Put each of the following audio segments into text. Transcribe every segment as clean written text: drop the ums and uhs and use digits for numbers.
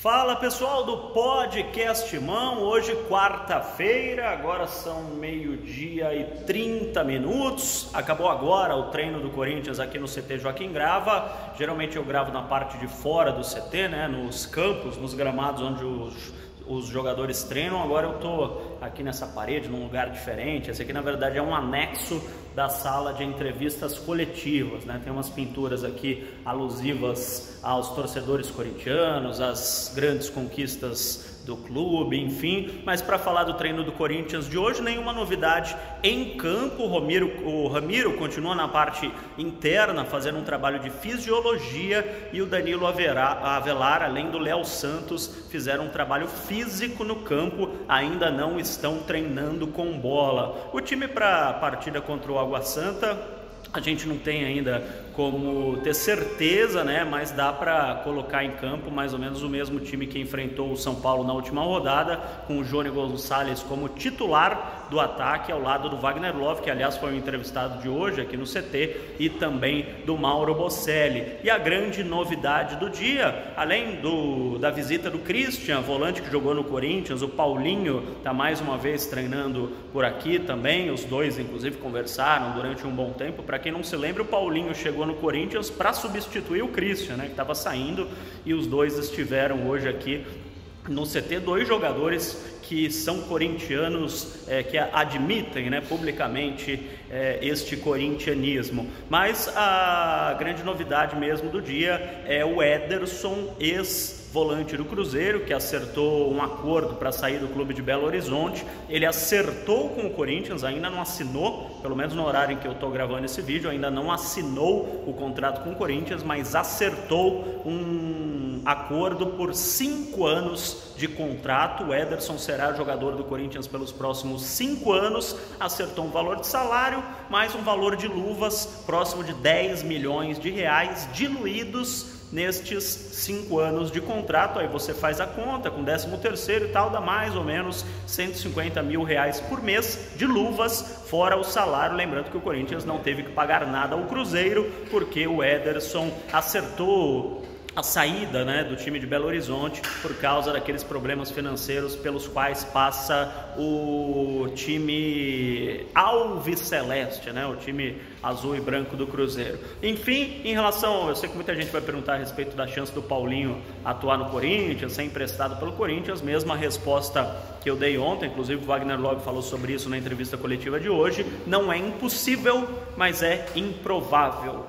Fala pessoal do Podcast Mão, hoje quarta-feira, agora são 12h30, acabou agora o treino do Corinthians aqui no CT Joaquim Grava. Geralmente eu gravo na parte de fora do CT, né, nos campos, nos gramados onde os jogadores treinam. Agora eu tô aqui nessa parede, num lugar diferente. Esse aqui na verdade é um anexo da sala de entrevistas coletivas, né? Tem umas pinturas aqui alusivas aos torcedores corintianos, às grandes conquistas do clube, enfim. Mas para falar do treino do Corinthians de hoje, nenhuma novidade em campo. O Ramiro continua na parte interna fazendo um trabalho de fisiologia, e o Danilo Avelar, além do Léo Santos, fizeram um trabalho físico no campo, ainda não estão treinando com bola. O time para a partida contra o Água Santa, a gente não tem ainda como ter certeza, né? Mas dá para colocar em campo mais ou menos o mesmo time que enfrentou o São Paulo na última rodada, com o Jônio Gonçalves como titular do ataque, ao lado do Wagner Love, que aliás foi o entrevistado de hoje aqui no CT, e também do Mauro Bocelli. E a grande novidade do dia, além da visita do Christian, volante que jogou no Corinthians, o Paulinho está mais uma vez treinando por aqui também. Os dois inclusive conversaram durante um bom tempo. Para quem não se lembra, o Paulinho chegou no Corinthians para substituir o Christian, né, que estava saindo, e os dois estiveram hoje aqui no CT. Dois jogadores que são corintianos, que admitem, né, publicamente este corintianismo. Mas a grande novidade mesmo do dia é o Ederson, ex-volante do Cruzeiro, que acertou um acordo para sair do clube de Belo Horizonte. Ele acertou com o Corinthians, ainda não assinou, pelo menos no horário em que eu estou gravando esse vídeo, ainda não assinou o contrato com o Corinthians, mas acertou um acordo por 5 anos de contrato. O Ederson será jogador do Corinthians pelos próximos 5 anos, acertou um valor de salário, mais um valor de luvas próximo de 10 milhões de reais diluídos nestes 5 anos de contrato. Aí você faz a conta com 13º e tal, dá mais ou menos 150 mil reais por mês de luvas, fora o salário. Lembrando que o Corinthians não teve que pagar nada ao Cruzeiro, porque o Ederson acertou a saída, né, do time de Belo Horizonte por causa daqueles problemas financeiros pelos quais passa o time alviceleste, né, o time azul e branco do Cruzeiro. Enfim, em relação, eu sei que muita gente vai perguntar a respeito da chance do Paulinho atuar no Corinthians, ser emprestado pelo Corinthians. Mesma resposta que eu dei ontem, inclusive o Wagner Love falou sobre isso na entrevista coletiva de hoje. Não é impossível, mas é improvável,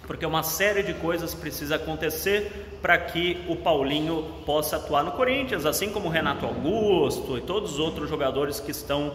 porque uma série de coisas precisa acontecer para que o Paulinho possa atuar no Corinthians, assim como o Renato Augusto e todos os outros jogadores que estão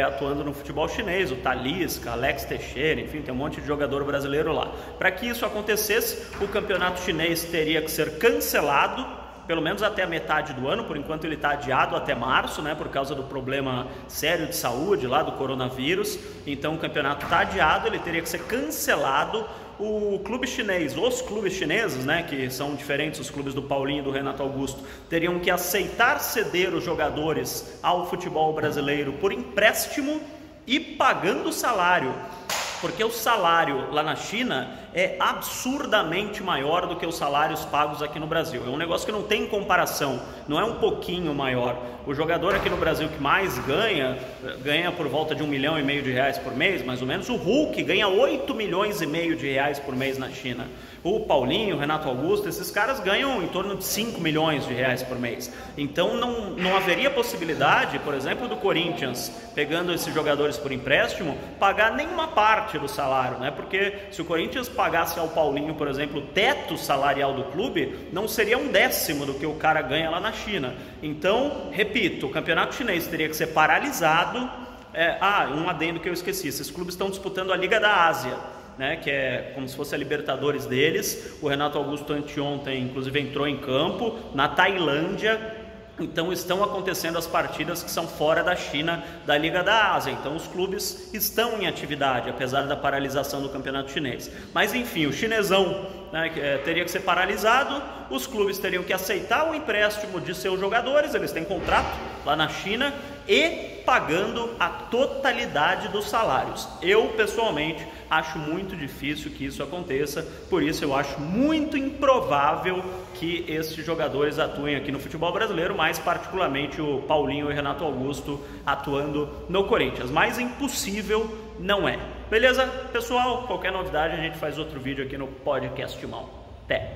atuando no futebol chinês, o Talisca, Alex Teixeira, enfim, tem um monte de jogador brasileiro lá. Para que isso acontecesse, o campeonato chinês teria que ser cancelado, pelo menos até a metade do ano. Por enquanto ele está adiado até março, né, por causa do problema sério de saúde lá do coronavírus. Então o campeonato está adiado, ele teria que ser cancelado. O clube chinês, os clubes chineses, né, que são diferentes, os clubes do Paulinho e do Renato Augusto, teriam que aceitar ceder os jogadores ao futebol brasileiro por empréstimo e pagando salário, porque o salário lá na China é absurdamente maior do que os salários pagos aqui no Brasil. É um negócio que não tem comparação, não é um pouquinho maior. O jogador aqui no Brasil que mais ganha por volta de 1,5 milhão de reais por mês, mais ou menos. O Hulk ganha 8,5 milhões de reais por mês na China. O Paulinho, o Renato Augusto, esses caras ganham em torno de 5 milhões de reais por mês. Então não haveria possibilidade, por exemplo, do Corinthians, pegando esses jogadores por empréstimo, pagar nenhuma parte do salário, né? Porque se o Corinthians pagasse ao Paulinho, por exemplo, o teto salarial do clube, não seria 1/10 do que o cara ganha lá na China. Então, repito, o campeonato chinês teria que ser paralisado. Um adendo que eu esqueci: esses clubes estão disputando a Liga da Ásia, né, que é como se fosse a Libertadores deles. O Renato Augusto anteontem inclusive entrou em campo na Tailândia. Então estão acontecendo as partidas que são fora da China, da Liga da Ásia. Então os clubes estão em atividade, apesar da paralisação do campeonato chinês. Mas enfim, o chinesão, né, teria que ser paralisado. Os clubes teriam que aceitar o empréstimo de seus jogadores, eles têm contrato lá na China, e pagando a totalidade dos salários. Eu pessoalmente acho muito difícil que isso aconteça, por isso eu acho muito improvável que esses jogadores atuem aqui no futebol brasileiro, mais particularmente o Paulinho e o Renato Augusto atuando no Corinthians, mas impossível não é. Beleza, pessoal? Qualquer novidade a gente faz outro vídeo aqui no Podcast Timão. Até!